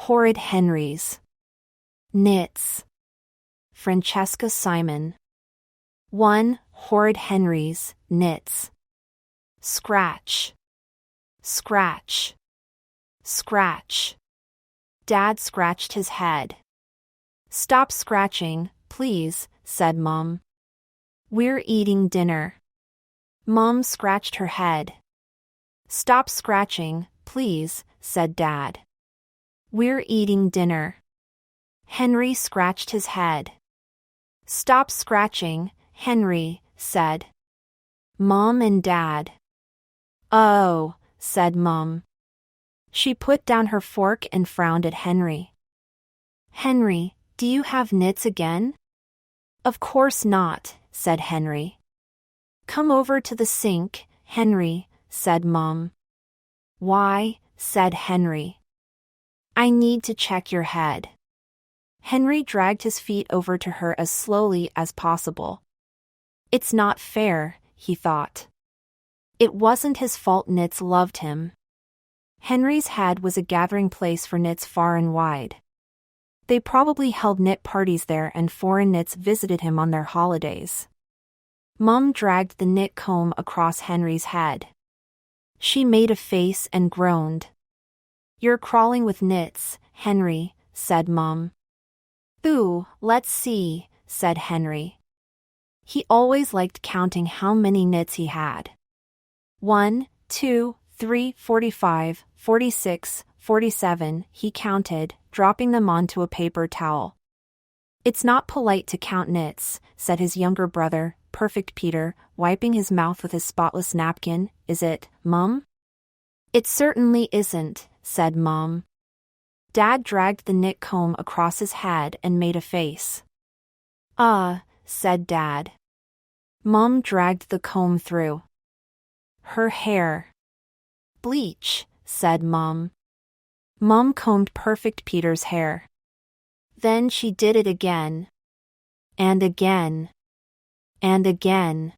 Horrid Henrys. Nits. Francesca Simon. 1. Horrid Henrys, Nits. Scratch. Scratch. Scratch. Dad scratched his head. Stop scratching, please, said Mom. We're eating dinner. Mom scratched her head. Stop scratching, please, said Dad. We're eating dinner. Henry scratched his head. Stop scratching, Henry, said Mom and Dad. Oh, said Mom. She put down her fork and frowned at Henry. Henry, do you have nits again? Of course not, said Henry. Come over to the sink, Henry, said Mom. Why, said Henry. I need to check your head. Henry dragged his feet over to her as slowly as possible. It's not fair, he thought. It wasn't his fault Nits loved him. Henry's head was a gathering place for Nits far and wide. They probably held knit parties there and foreign Nits visited him on their holidays. Mom dragged the knit comb across Henry's head. She made a face and groaned. You're crawling with nits, Henry, said Mom. Ooh, let's see, said Henry. He always liked counting how many nits he had. 1, 2, 3, 45, 46, 47, he counted, dropping them onto a paper towel. It's not polite to count nits, said his younger brother, Perfect Peter, wiping his mouth with his spotless napkin, is it, Mom? It certainly isn't, said Mom. Dad dragged the knit comb across his head and made a face. Said Dad. Mom dragged the comb through her hair. Bleach, said Mom. Mom combed Perfect Peter's hair. Then she did it again. And again. And again.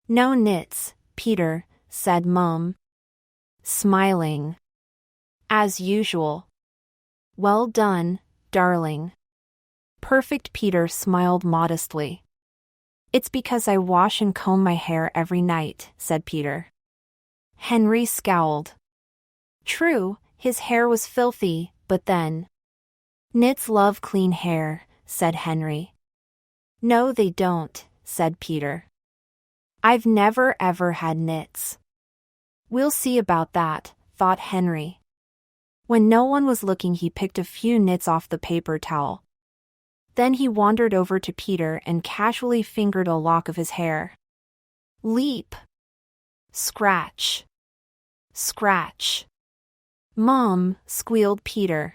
No nits, Peter, said Mom. Smiling. As usual. Well done, darling. Perfect Peter smiled modestly. It's because I wash and comb my hair every night, said Peter. Henry scowled. True, his hair was filthy, but then. Nits love clean hair, said Henry. No, they don't, said Peter. I've never ever had nits. We'll see about that, thought Henry. When no one was looking, he picked a few nits off the paper towel. Then he wandered over to Peter and casually fingered a lock of his hair. Leap. Scratch. Scratch. Mom, squealed Peter.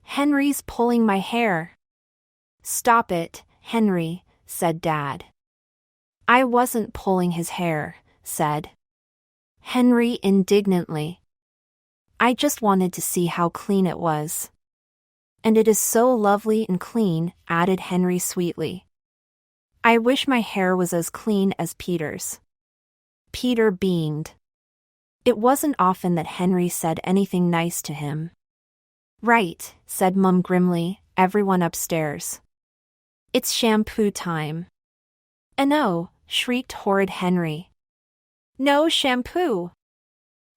Henry's pulling my hair. Stop it, Henry, said Dad. I wasn't pulling his hair, said Henry indignantly. I just wanted to see how clean it was. And it is so lovely and clean, added Henry sweetly. I wish my hair was as clean as Peter's. Peter beamed. It wasn't often that Henry said anything nice to him. Right, said Mom grimly, everyone upstairs. It's shampoo time. No, shrieked horrid Henry. No shampoo!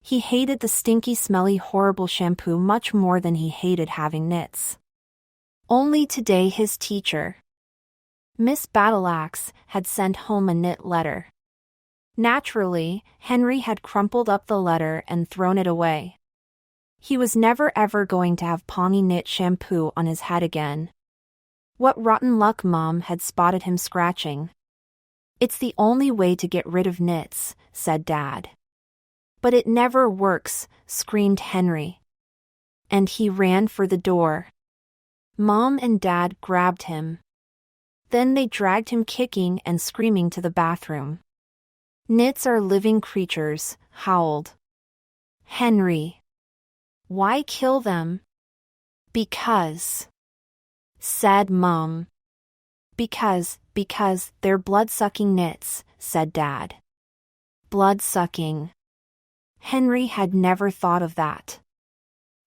He hated the stinky, smelly, horrible shampoo much more than he hated having nits. Only today his teacher, Miss Battleaxe, had sent home a knit letter. Naturally, Henry had crumpled up the letter and thrown it away. He was never ever going to have Pawnee knit shampoo on his head again. What rotten luck Mom had spotted him scratching. It's the only way to get rid of nits, said Dad. But it never works, screamed Henry. And he ran for the door. Mom and Dad grabbed him. Then they dragged him kicking and screaming to the bathroom. Nits are living creatures, howled Henry. Why kill them? Because, said Mom. Because they're blood-sucking nits, said Dad. Blood-sucking. Henry had never thought of that.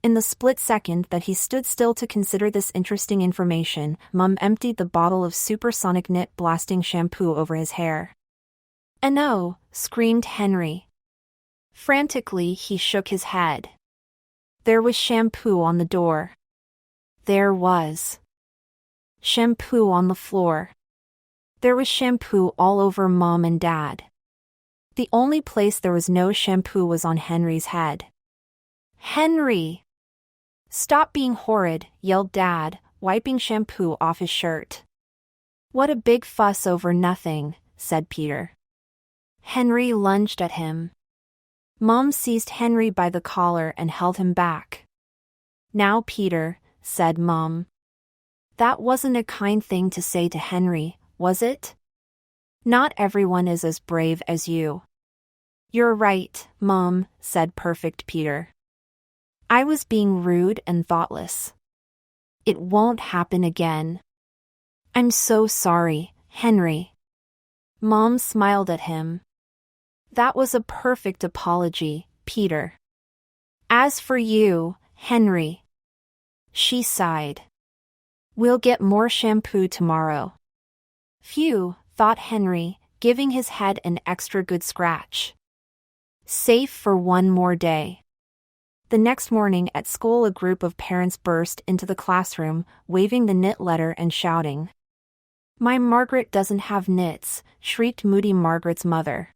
In the split second that he stood still to consider this interesting information, Mom emptied the bottle of supersonic nit-blasting shampoo over his hair. "And no!" screamed Henry. Frantically, he shook his head. There was shampoo on the door. There was shampoo on the floor. There was shampoo all over Mom and Dad. The only place there was no shampoo was on Henry's head. "Henry! Stop being horrid," yelled Dad, wiping shampoo off his shirt. "What a big fuss over nothing," said Peter. Henry lunged at him. Mom seized Henry by the collar and held him back. "Now, Peter," said Mom. "That wasn't a kind thing to say to Henry, was it? Not everyone is as brave as you." "You're right, Mom," said perfect Peter. "I was being rude and thoughtless. It won't happen again. I'm so sorry, Henry." Mom smiled at him. "That was a perfect apology, Peter. As for you, Henry," she sighed, "we'll get more shampoo tomorrow." "Phew," thought Henry, giving his head an extra good scratch. Safe for one more day. The next morning at school, a group of parents burst into the classroom, waving the knit letter and shouting. "My Margaret doesn't have knits," shrieked moody Margaret's mother.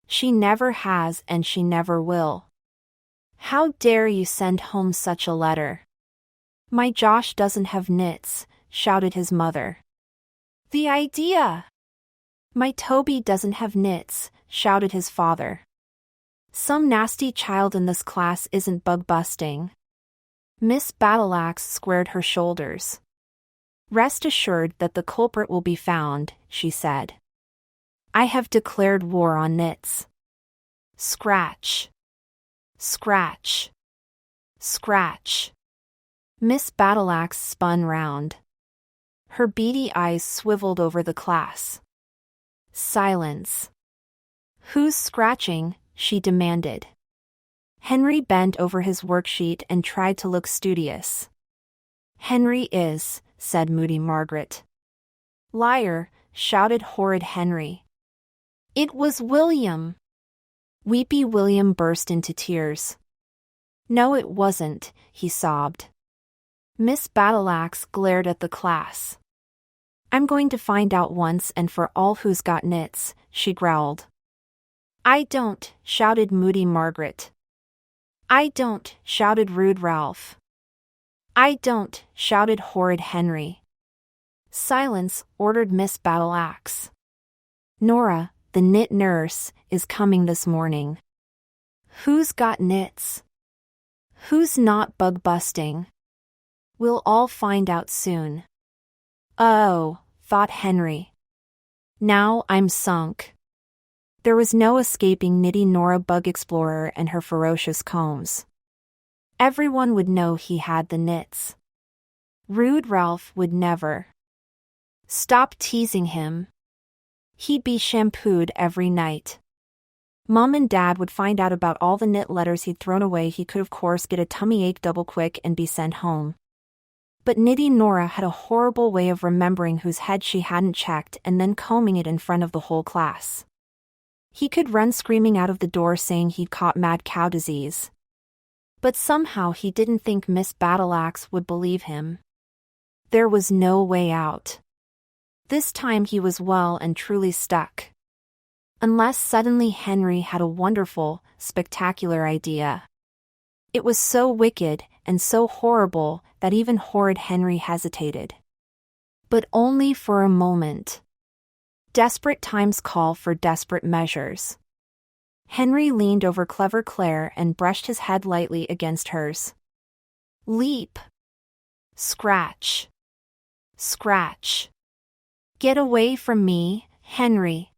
"She never has and she never will. How dare you send home such a letter?" "My Josh doesn't have knits," shouted his mother. "The idea!" "My Toby doesn't have knits," shouted his father. "Some nasty child in this class isn't bug-busting." Miss Battleaxe squared her shoulders. "Rest assured that the culprit will be found," she said. "I have declared war on knits." Scratch. Scratch. Scratch. Miss Battleaxe spun round. Her beady eyes swiveled over the class. Silence. "Who's scratching?" she demanded. Henry bent over his worksheet and tried to look studious. "Henry is," said moody Margaret. "Liar," shouted horrid Henry. "It was William." Weepy William burst into tears. "No, it wasn't," he sobbed. Miss Battleaxe glared at the class. "I'm going to find out once and for all who's got knits," she growled. "I don't," shouted moody Margaret. "I don't," shouted rude Ralph. "I don't," shouted horrid Henry. "Silence," ordered Miss Battleaxe. "Nora, the knit nurse, is coming this morning. Who's got knits? Who's not bug-busting? We'll all find out soon." "Oh," thought Henry. "Now I'm sunk." There was no escaping Nitty Nora Bug Explorer and her ferocious combs. Everyone would know he had the knits. Rude Ralph would never. Stop teasing him. He'd be shampooed every night. Mom and Dad would find out about all the knit letters he'd thrown away. He could of course get a tummy ache double quick and be sent home. But Nitty Nora had a horrible way of remembering whose head she hadn't checked and then combing it in front of the whole class. He could run screaming out of the door saying he'd caught mad cow disease. But somehow he didn't think Miss Battleaxe would believe him. There was no way out. This time he was well and truly stuck. Unless suddenly Henry had a wonderful, spectacular idea. It was so wicked and so horrible that even horrid Henry hesitated. But only for a moment. Desperate times call for desperate measures. Henry leaned over clever Claire and brushed his head lightly against hers. Leap. Scratch. Scratch. "Get away from me, Henry,"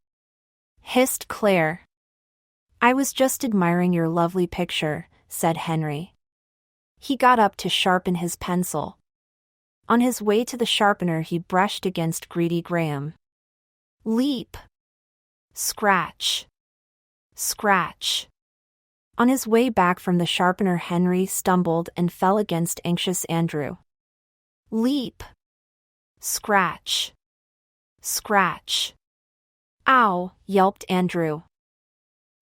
hissed Claire. "I was just admiring your lovely picture," said Henry. He got up to sharpen his pencil. On his way to the sharpener he brushed against greedy Graham. Leap. Scratch. Scratch. On his way back from the sharpener, Henry stumbled and fell against anxious Andrew. Leap! Scratch! Scratch! Ow! Yelped Andrew.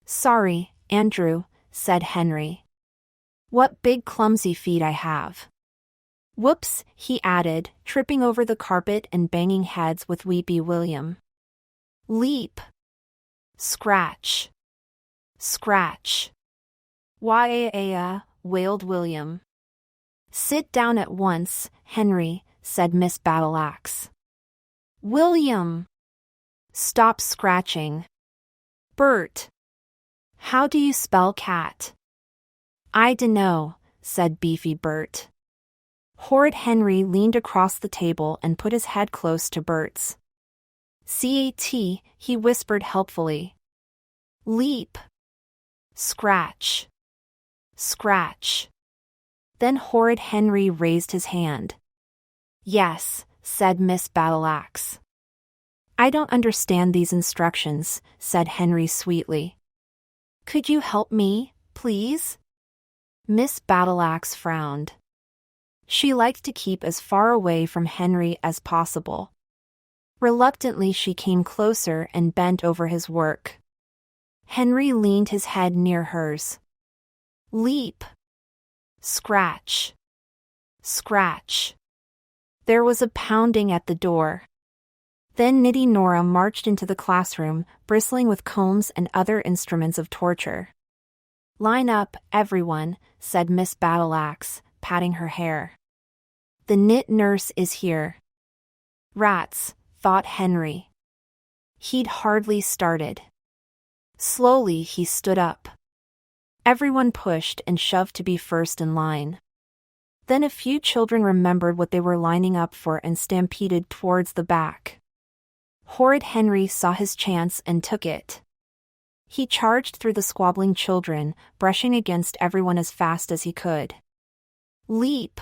Sorry, Andrew, said Henry. What big clumsy feet I have. Whoops, he added, tripping over the carpet and banging heads with Weepy William. Leap! Scratch! Scratch! Why, wailed William. Sit down at once, Henry, said Miss Battleaxe. William! Stop scratching. Bert! How do you spell cat? I dunno, said Beefy Bert. Horrid Henry leaned across the table and put his head close to Bert's. C-A-T, he whispered helpfully. Leap! Scratch! Scratch! Then Horrid Henry raised his hand. Yes, said Miss Battleaxe. I don't understand these instructions, said Henry sweetly. Could you help me, please? Miss Battleaxe frowned. She liked to keep as far away from Henry as possible. Reluctantly, she came closer and bent over his work. Henry leaned his head near hers. Leap! Scratch! Scratch! There was a pounding at the door. Then Nitty Nora marched into the classroom, bristling with combs and other instruments of torture. Line up, everyone, said Miss Battleaxe, patting her hair. The knit nurse is here. Rats, thought Henry. He'd hardly started. Slowly he stood up. Everyone pushed and shoved to be first in line. Then a few children remembered what they were lining up for and stampeded towards the back. Horrid Henry saw his chance and took it. He charged through the squabbling children, brushing against everyone as fast as he could. Leap!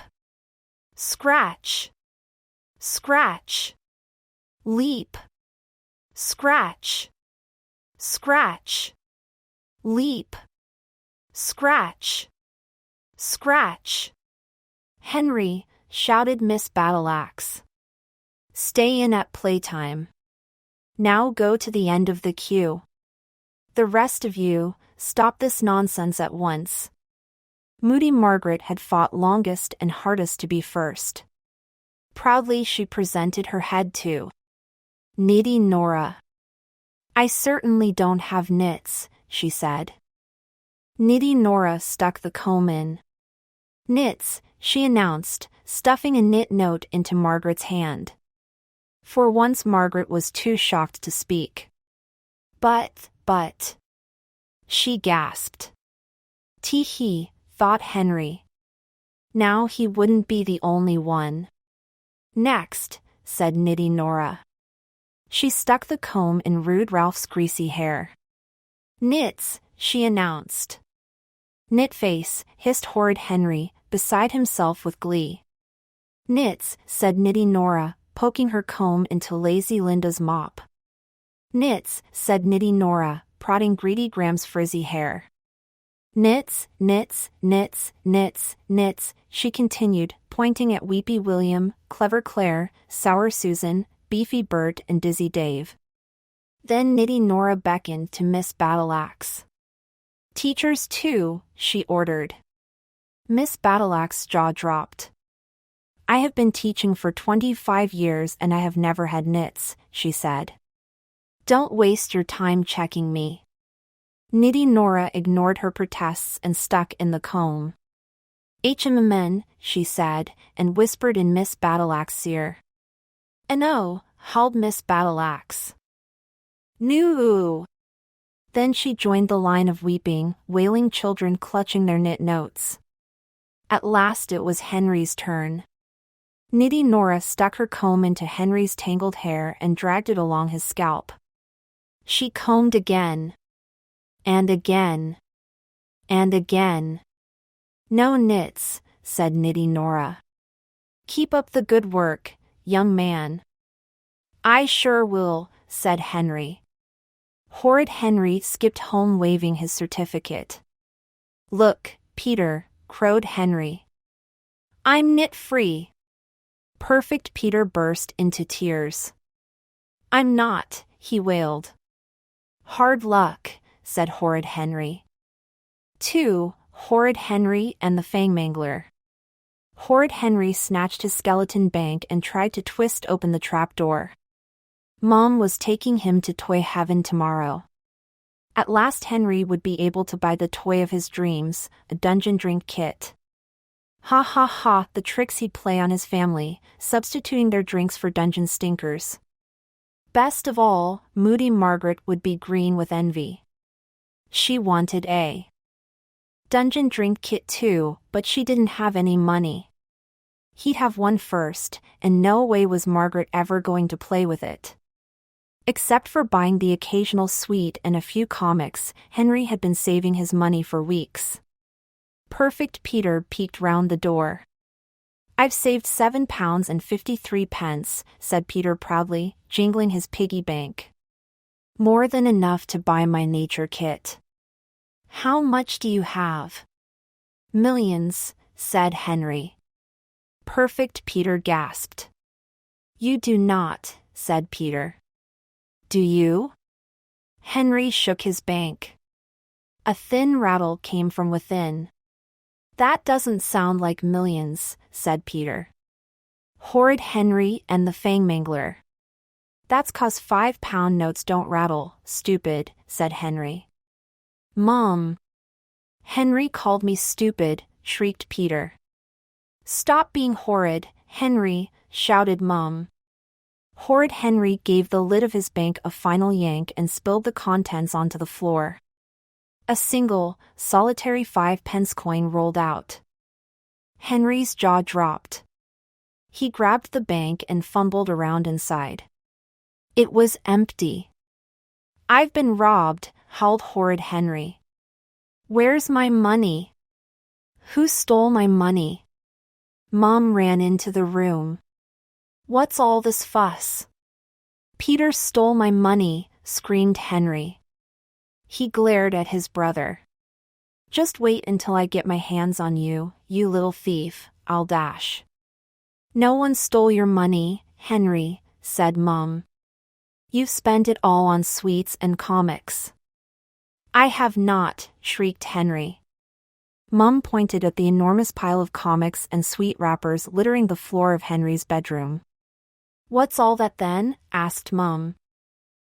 Scratch! Scratch! Leap! Scratch! Scratch! Leap! Scratch! Scratch! Henry, shouted Miss Battleaxe. Stay in at playtime. Now go to the end of the queue. The rest of you, stop this nonsense at once. Moody Margaret had fought longest and hardest to be first. Proudly she presented her head to Nitty Nora. I certainly don't have knits, she said. Nitty Nora stuck the comb in. Nits, she announced, stuffing a knit note into Margaret's hand. For once Margaret was too shocked to speak. But, she gasped. Tee-hee, thought Henry. Now he wouldn't be the only one. Next, said Nitty Nora. She stuck the comb in Rude Ralph's greasy hair. Nits, she announced. Knitface, hissed Horrid Henry, beside himself with glee. Nits, said Nitty Nora, poking her comb into lazy Linda's mop. Nits, said Nitty Nora, prodding Greedy Graham's frizzy hair. Nits, knits, knits, knits, knits, she continued, pointing at Weepy William, Clever Claire, Sour Susan, Beefy Bert and Dizzy Dave. Then Nitty Nora beckoned to Miss Battleaxe. Teachers too, she ordered. Miss Battleaxe's jaw dropped. I have been teaching for 25 years and I have never had knits, she said. Don't waste your time checking me. Nitty Nora ignored her protests and stuck in the comb. HMMN, she said, and whispered in Miss Battleaxe's ear. No, howled Miss Battleaxe. No. Then she joined the line of weeping, wailing children clutching their knit notes. At last it was Henry's turn. Nitty Nora stuck her comb into Henry's tangled hair and dragged it along his scalp. She combed again. And again. And again. No knits, said Nitty Nora. Keep up the good work, young man. I sure will, said Henry. Horrid Henry skipped home waving his certificate. Look, Peter, crowed Henry. I'm knit-free. Perfect Peter burst into tears. I'm not, he wailed. Hard luck, said horrid Henry. 2. Horrid Henry and the Fangmangler. Horrid Henry snatched his skeleton bank and tried to twist open the trap door. Mom was taking him to toy heaven tomorrow. At last Henry would be able to buy the toy of his dreams, a dungeon drink kit. Ha ha ha, the tricks he'd play on his family, substituting their drinks for dungeon stinkers. Best of all, moody Margaret would be green with envy. She wanted a dungeon drink kit too, but she didn't have any money. He'd have one first, and no way was Margaret ever going to play with it. Except for buying the occasional sweet and a few comics, Henry had been saving his money for weeks. Perfect Peter peeked round the door. I've saved £7.53, said Peter proudly, jingling his piggy bank. More than enough to buy my nature kit. How much do you have? Millions, said Henry. Perfect Peter gasped. You do not, said Peter. Do you? Henry shook his bank. A thin rattle came from within. That doesn't sound like millions, said Peter. Horrid Henry and the Fangmangler. That's 'cause £5 notes don't rattle, stupid, said Henry. Mom. Henry called me stupid, shrieked Peter. Stop being horrid, Henry, shouted Mom. Horrid Henry gave the lid of his bank a final yank and spilled the contents onto the floor. A single, solitary 5-pence coin rolled out. Henry's jaw dropped. He grabbed the bank and fumbled around inside. It was empty. I've been robbed, howled horrid Henry. Where's my money? Who stole my money? Mom ran into the room. What's all this fuss? Peter stole my money, screamed Henry. He glared at his brother. Just wait until I get my hands on you, you little thief, I'll dash. No one stole your money, Henry, said Mom. You've spent it all on sweets and comics. I have not, shrieked Henry. Mom pointed at the enormous pile of comics and sweet wrappers littering the floor of Henry's bedroom. What's all that then? Asked Mom.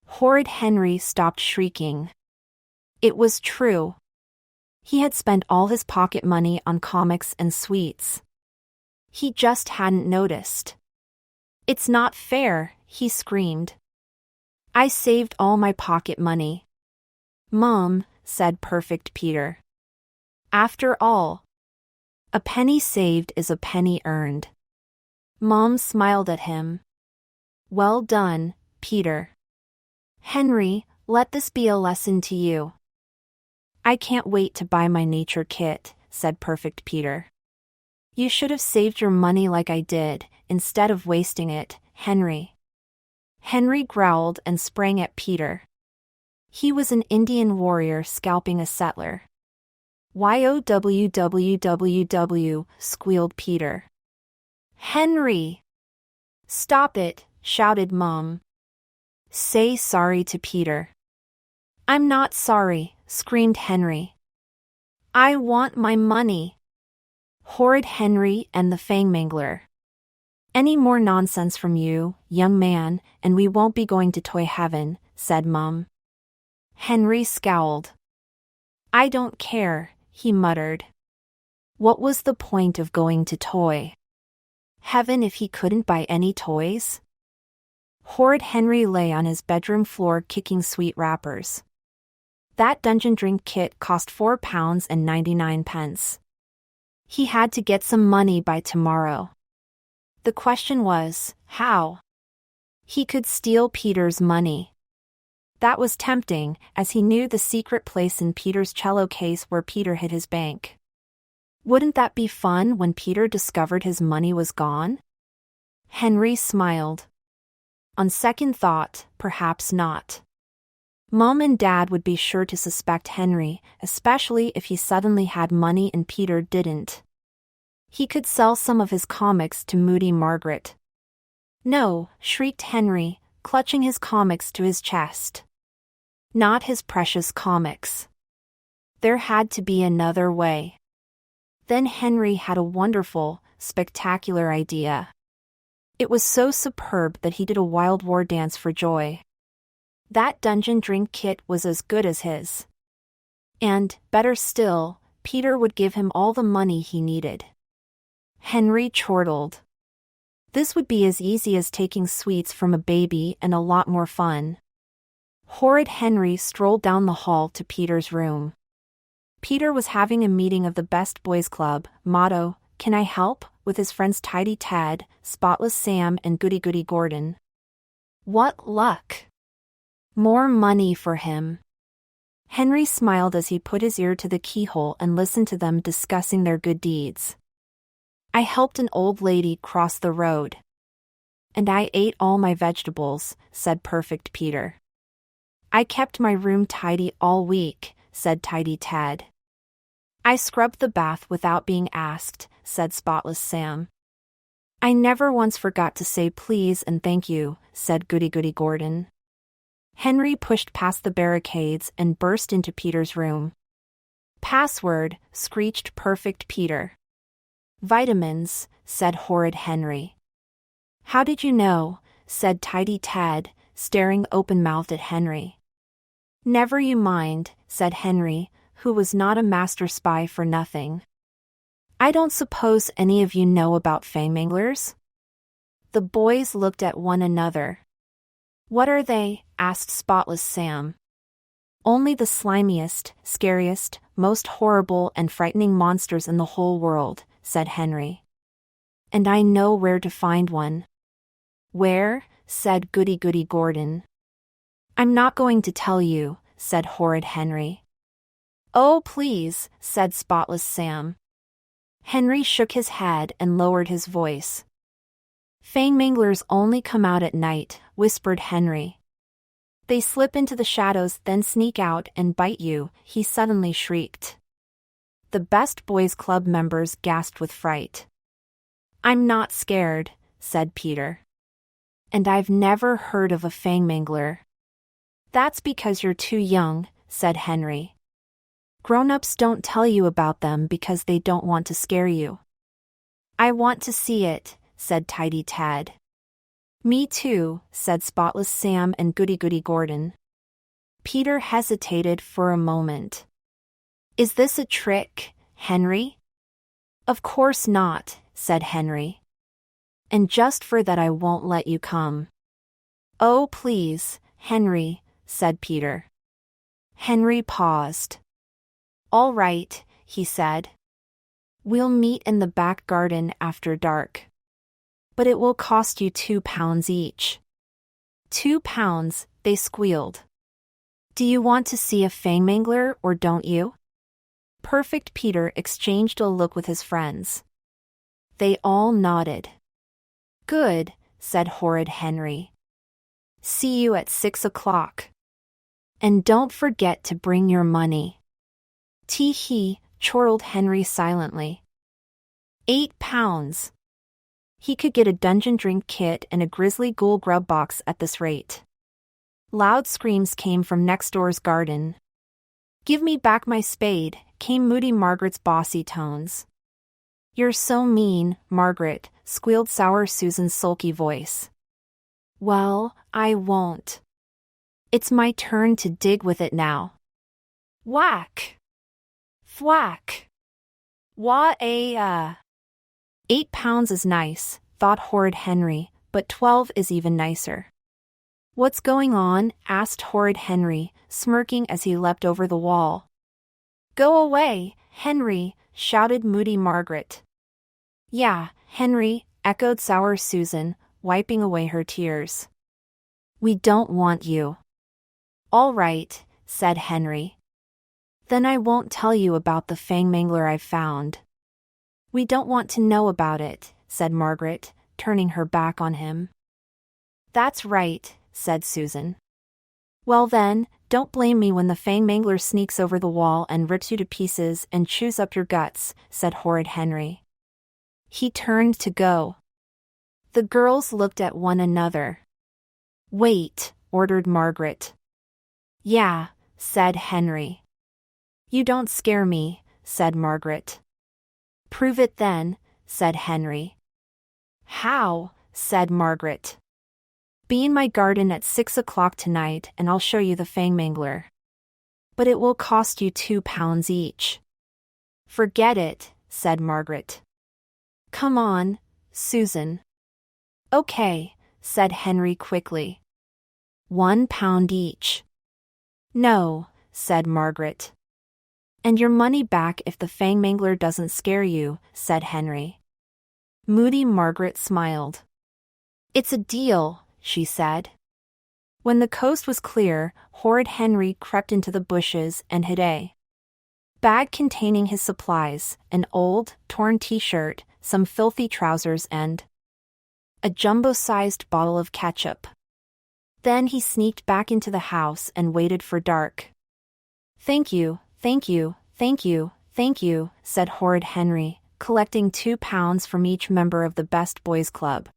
Horrid Henry stopped shrieking. It was true. He had spent all his pocket money on comics and sweets. He just hadn't noticed. It's not fair, he screamed. I saved all my pocket money. Mom, said Perfect Peter. After all, a penny saved is a penny earned. Mom smiled at him. Well done, Peter. Henry, let this be a lesson to you. I can't wait to buy my nature kit, said Perfect Peter. You should have saved your money like I did, instead of wasting it, Henry. Henry growled and sprang at Peter. He was an Indian warrior scalping a settler. Yowwww, squealed Peter. Henry! Stop it, shouted Mom. Say sorry to Peter. I'm not sorry, screamed Henry. I want my money. Horrid Henry and the Fangmangler. Any more nonsense from you, young man, and we won't be going to toy heaven, said Mom. Henry scowled. I don't care, he muttered. What was the point of going to toy heaven if he couldn't buy any toys? Horrid Henry lay on his bedroom floor kicking sweet wrappers. That dungeon drink kit cost £4.99. He had to get some money by tomorrow. The question was, how? He could steal Peter's money. That was tempting, as he knew the secret place in Peter's cello case where Peter hid his bank. Wouldn't that be fun when Peter discovered his money was gone? Henry smiled. On second thought, perhaps not. Mom and Dad would be sure to suspect Henry, especially if he suddenly had money and Peter didn't. He could sell some of his comics to Moody Margaret. No, shrieked Henry, clutching his comics to his chest. Not his precious comics. There had to be another way. Then Henry had a wonderful, spectacular idea. It was so superb that he did a Wild War dance for joy. That dungeon drink kit was as good as his. And, better still, Peter would give him all the money he needed. Henry chortled. This would be as easy as taking sweets from a baby and a lot more fun. Horrid Henry strolled down the hall to Peter's room. Peter was having a meeting of the Best Boys Club, motto, "Can I help?" with his friends Tidy Tad, Spotless Sam and Goody Goody Gordon. What luck! More money for him. Henry smiled as he put his ear to the keyhole and listened to them discussing their good deeds. I helped an old lady cross the road. And I ate all my vegetables, said Perfect Peter. I kept my room tidy all week, said Tidy Tad. I scrubbed the bath without being asked, said Spotless Sam. I never once forgot to say please and thank you, said Goody Goody Gordon. Henry pushed past the barricades and burst into Peter's room. Password, screeched Perfect Peter. Vitamins, said Horrid Henry. How did you know? Said Tidy Tad, staring open-mouthed at Henry. Never you mind, said Henry, who was not a master spy for nothing. I don't suppose any of you know about fangmanglers? The boys looked at one another. What are they? Asked Spotless Sam. Only the slimiest, scariest, most horrible and frightening monsters in the whole world, said Henry. And I know where to find one. Where? Said Goody Goody Gordon. I'm not going to tell you, said Horrid Henry. Oh, please, said Spotless Sam. Henry shook his head and lowered his voice. Fangmanglers only come out at night, whispered Henry. They slip into the shadows, then sneak out and bite you, he suddenly shrieked. The Best Boys Club members gasped with fright. I'm not scared, said Peter. And I've never heard of a fangmangler. That's because you're too young, said Henry. Grown-ups don't tell you about them because they don't want to scare you. I want to see it, said Tidy Tad. Me too, said Spotless Sam and Goody Goody Gordon. Peter hesitated for a moment. Is this a trick, Henry? Of course not, said Henry. And just for that I won't let you come. Oh, please, Henry, said Peter. Henry paused. All right, he said. We'll meet in the back garden after dark. But it will cost you £2 each. £2, they squealed. Do you want to see a fangmangler or don't you? Perfect Peter exchanged a look with his friends. They all nodded. Good, said Horrid Henry. See you at 6 o'clock. And don't forget to bring your money. Tee-hee, chortled Henry silently. £8. He could get a dungeon drink kit and a grizzly ghoul grub box at this rate. Loud screams came from next door's garden. Give me back my spade, came Moody Margaret's bossy tones. You're so mean, Margaret, squealed Sour Susan's sulky voice. Well, I won't. It's my turn to dig with it now. Whack! Thwack! Wah-a-ah! £8 is nice, thought Horrid Henry, but 12 is even nicer. What's going on? Asked Horrid Henry, smirking as he leapt over the wall. Go away, Henry, shouted Moody Margaret. Yeah, Henry, echoed Sour Susan, wiping away her tears. We don't want you. All right, said Henry. Then I won't tell you about the fangmangler I've found. We don't want to know about it, said Margaret, turning her back on him. That's right, said Susan. Well then, Don't blame me when the fangmangler sneaks over the wall and rips you to pieces and chews up your guts, said horrid Henry. He turned to go. The girls looked at one another. Wait, ordered Margaret. Yeah, said Henry. You don't scare me, said Margaret. Prove it then, said Henry. How? Said Margaret. Be in my garden at 6 o'clock tonight and I'll show you the fangmangler. But it will cost you £2 each. Forget it, said Margaret. Come on, Susan. Okay, said Henry quickly. £1 each. No, said Margaret. And your money back if the fangmangler doesn't scare you, said Henry. Moody Margaret smiled. It's a deal, she said. When the coast was clear, horrid Henry crept into the bushes and hid a bag containing his supplies, an old, torn t-shirt, some filthy trousers and a jumbo-sized bottle of ketchup. Then he sneaked back into the house and waited for dark. Thank you, thank you, thank you, thank you, said horrid Henry, collecting £2 from each member of the Best Boys Club.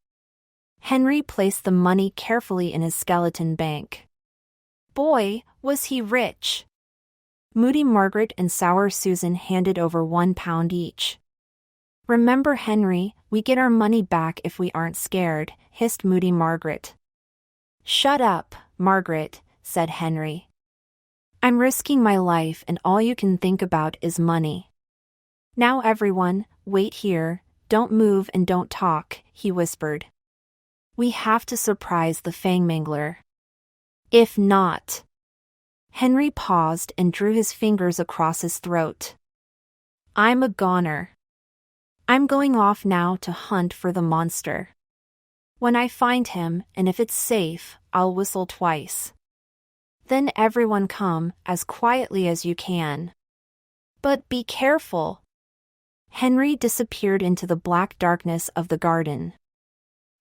Henry placed the money carefully in his skeleton bank. Boy, was he rich! Moody Margaret and Sour Susan handed over £1 each. Remember, Henry, we get our money back if we aren't scared, hissed Moody Margaret. Shut up, Margaret, said Henry. I'm risking my life and all you can think about is money. Now everyone, wait here, don't move and don't talk, he whispered. We have to surprise the fangmangler. If not... Henry paused and drew his fingers across his throat. I'm a goner. I'm going off now to hunt for the monster. When I find him, and if it's safe, I'll whistle twice. Then everyone come, as quietly as you can. But be careful. Henry disappeared into the black darkness of the garden.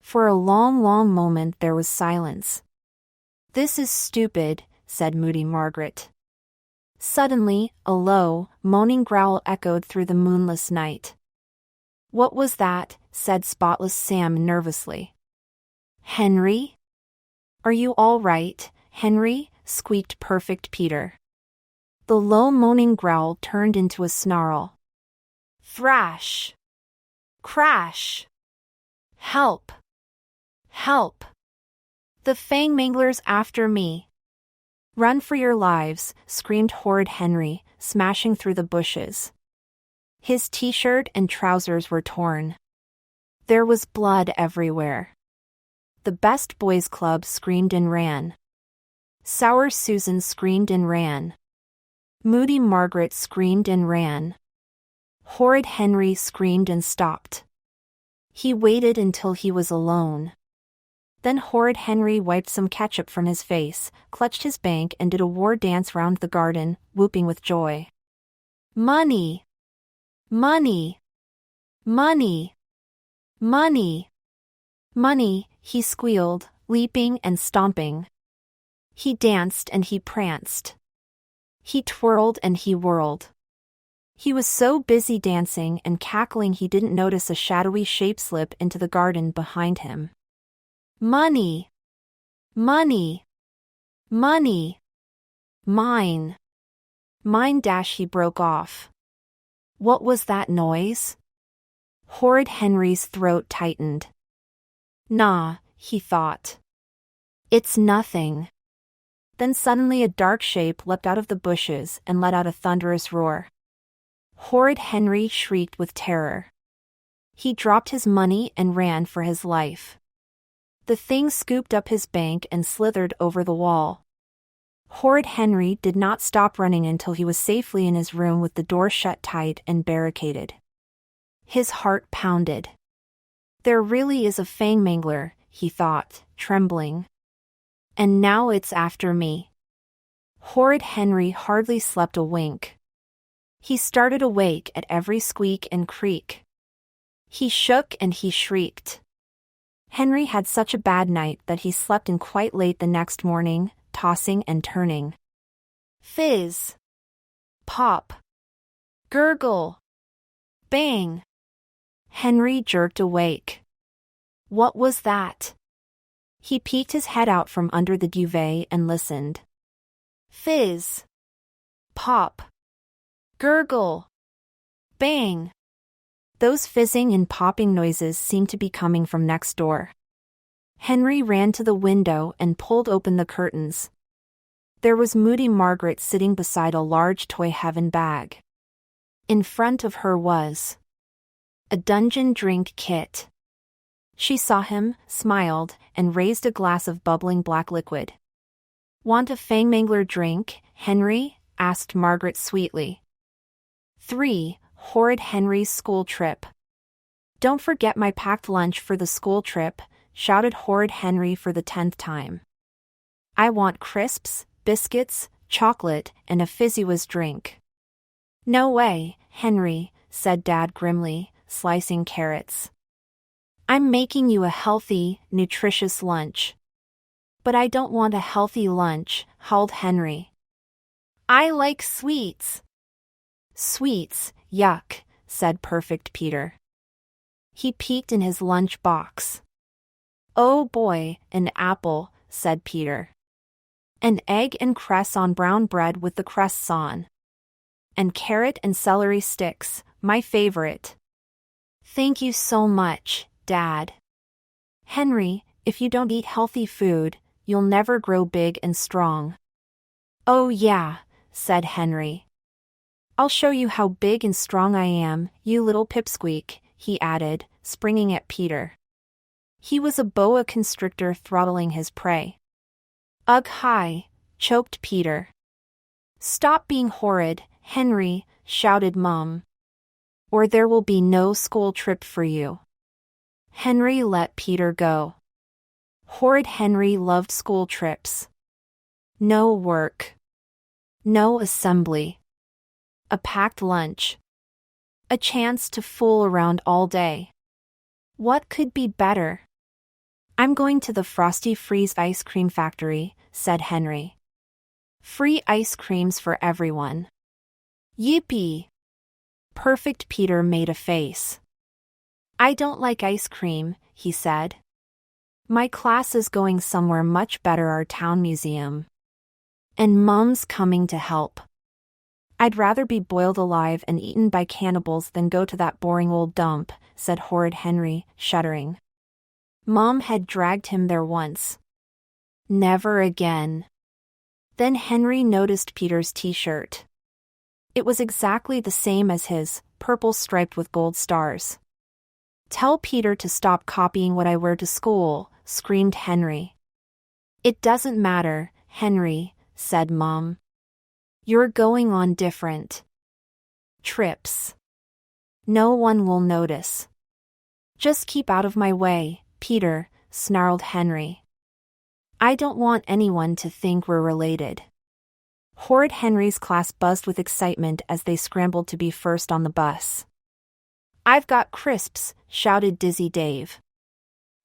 For a long, long moment there was silence. This is stupid, said Moody Margaret. Suddenly, a low, moaning growl echoed through the moonless night. What was that? Said Spotless Sam nervously. Henry? Are you all right, Henry? Squeaked Perfect Peter. The low moaning growl turned into a snarl. Thrash! Crash! Help! Help! The fangmangler's after me! Run for your lives, screamed horrid Henry, smashing through the bushes. His t-shirt and trousers were torn. There was blood everywhere. The Best Boys Club screamed and ran. Sour Susan screamed and ran. Moody Margaret screamed and ran. Horrid Henry screamed and stopped. He waited until he was alone. Then horrid Henry wiped some ketchup from his face, clutched his bank and did a war dance round the garden, whooping with joy. Money! Money! Money! Money! Money, he squealed, leaping and stomping. He danced and he pranced. He twirled and he whirled. He was so busy dancing and cackling he didn't notice a shadowy shape slip into the garden behind him. Money! Money! Money! Mine! Mine! He broke off. What was that noise? Horrid Henry's throat tightened. Nah, he thought. It's nothing. Then suddenly a dark shape leapt out of the bushes and let out a thunderous roar. Horrid Henry shrieked with terror. He dropped his money and ran for his life. The thing scooped up his bank and slithered over the wall. Horrid Henry did not stop running until he was safely in his room with the door shut tight and barricaded. His heart pounded. There really is a fangmangler, he thought, trembling. And now it's after me. Horrid Henry hardly slept a wink. He started awake at every squeak and creak. He shook and he shrieked. Henry had such a bad night that he slept in quite late the next morning, tossing and turning. Fizz. Pop. Gurgle. Bang. Henry jerked awake. What was that? He peeked his head out from under the duvet and listened. Fizz. Pop. Gurgle. Bang. Those fizzing and popping noises seemed to be coming from next door. Henry ran to the window and pulled open the curtains. There was moody Margaret sitting beside a large toy heaven bag. In front of her was a dungeon drink kit. She saw him, smiled, and raised a glass of bubbling black liquid. Want a fangmangler drink, Henry? Asked Margaret sweetly. 3. Horrid Henry's school trip. Don't forget my packed lunch for the school trip, shouted Horrid Henry for the 10th time. I want crisps, biscuits, chocolate, and a fizzy-whiz drink. No way, Henry, said Dad grimly, slicing carrots. I'm making you a healthy, nutritious lunch. But I don't want a healthy lunch, howled Henry. I like sweets. Sweets, yuck, said Perfect Peter. He peeked in his lunch box. Oh boy, an apple, said Peter. An egg and cress on brown bread with the crusts on. And carrot and celery sticks, my favorite. Thank you so much, Dad. Henry, if you don't eat healthy food, you'll never grow big and strong. Oh yeah, said Henry. I'll show you how big and strong I am, you little pipsqueak, he added, springing at Peter. He was a boa constrictor throttling his prey. Ugh hi, choked Peter. Stop being horrid, Henry, shouted Mom. Or there will be no school trip for you. Henry let Peter go. Horrid Henry loved school trips. No work. No assembly. A packed lunch. A chance to fool around all day. What could be better? I'm going to the Frosty Freeze ice cream factory, said Henry. Free ice creams for everyone. Yippee! Perfect Peter made a face. I don't like ice cream, he said. My class is going somewhere much better, our town museum. And Mom's coming to help. I'd rather be boiled alive and eaten by cannibals than go to that boring old dump, said Horrid Henry, shuddering. Mom had dragged him there once. Never again. Then Henry noticed Peter's t-shirt. It was exactly the same as his, purple striped with gold stars. Tell Peter to stop copying what I wear to school, screamed Henry. It doesn't matter, Henry, said Mom. You're going on different trips. No one will notice. Just keep out of my way, Peter, snarled Henry. I don't want anyone to think we're related. Horrid Henry's class buzzed with excitement as they scrambled to be first on the bus. I've got crisps, shouted Dizzy Dave.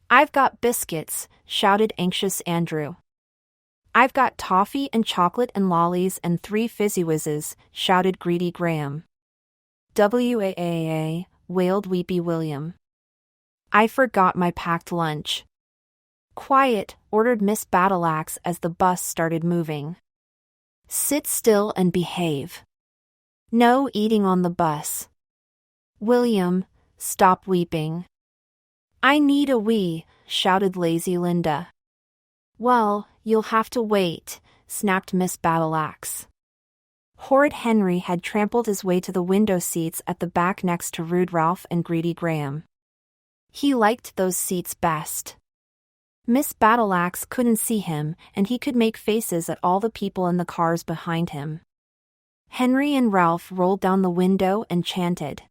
I've got biscuits, shouted anxious Andrew. I've got toffee and chocolate and lollies and 3 fizzy whizzes, shouted Greedy Graham. WAAA, wailed Weepy William. I forgot my packed lunch. Quiet, ordered Miss Battleaxe as the bus started moving. Sit still and behave. No eating on the bus. William, stop weeping. I need a wee, shouted lazy Linda. Well, you'll have to wait, snapped Miss Battleaxe. Horrid Henry had trampled his way to the window seats at the back next to Rude Ralph and Greedy Graham. He liked those seats best. Miss Battleaxe couldn't see him, and he could make faces at all the people in the cars behind him. Henry and Ralph rolled down the window and chanted.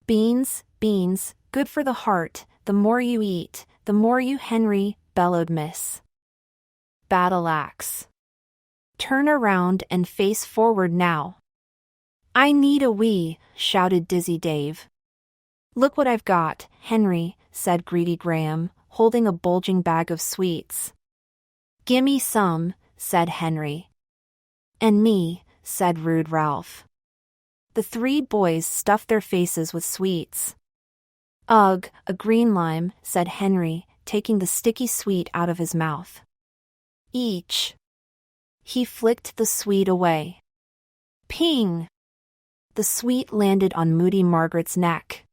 Beans, beans, good for the heart, the more you eat, the more you Henry, bellowed Miss Battleaxe. Turn around and face forward now. I need a wee, shouted Dizzy Dave. Look what I've got, Henry, said Greedy Graham, holding a bulging bag of sweets. Gimme some, said Henry. And me, said rude Ralph. The three boys stuffed their faces with sweets. Ugh, a green lime, said Henry, taking the sticky sweet out of his mouth. Each. He flicked the sweet away. Ping! The sweet landed on moody Margaret's neck.